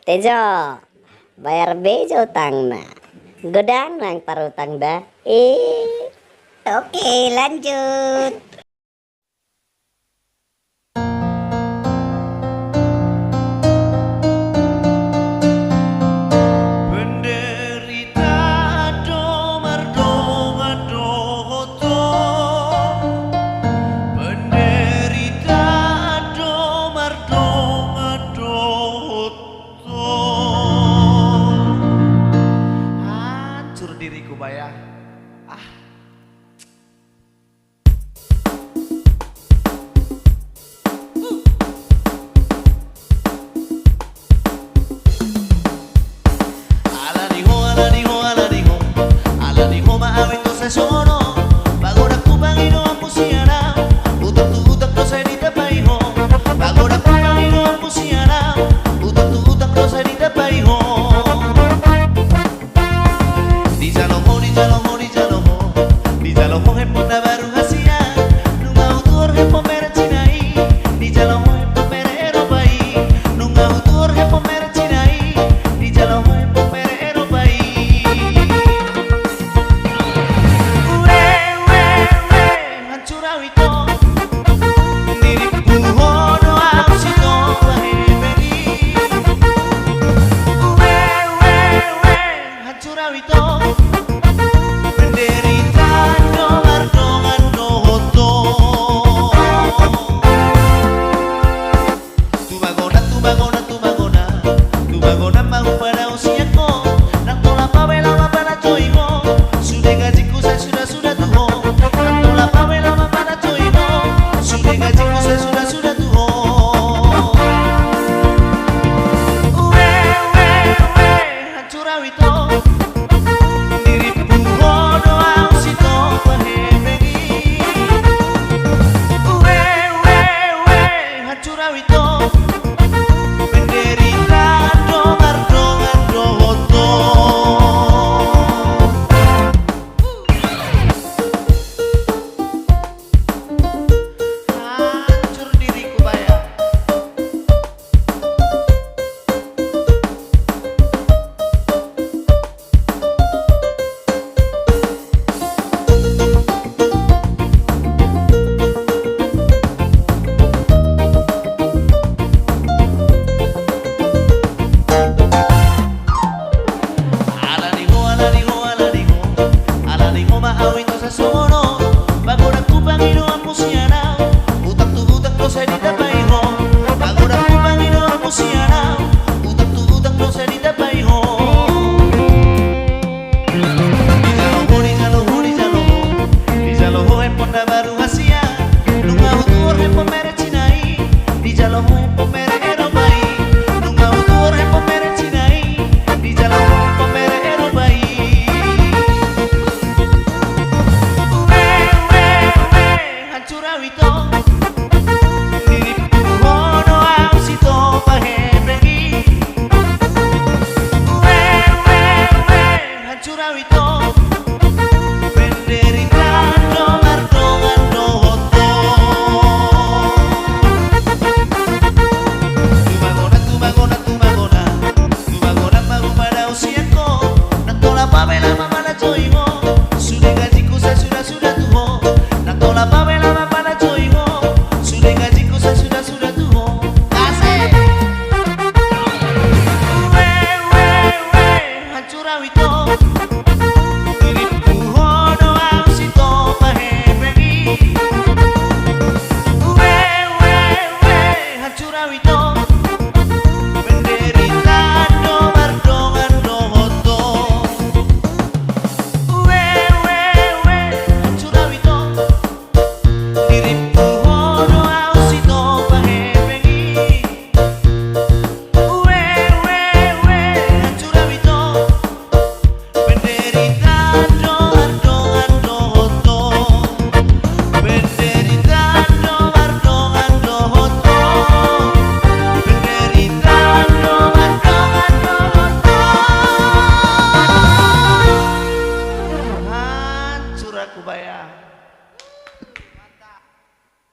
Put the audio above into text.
Tejo, bayar bejo utangna. Godang nang parutang dah. Oke, lanjut. Diriku bayar alaniho maawit ko sa sono bago nakubang ino ang pusiyana utang tuutang ko sa dita paiho bago nakubang ino ang pusiyana utang tuutang ko sa dita paiho di jaloho hepo na baru hasia nunga utur hepo mera cinai di jaloho hepo mera erobai nunga utur hepo mera cinai di jaloho hepo mera erobai hancur awito diriku hono ausito wahebeni hancur awito Penderita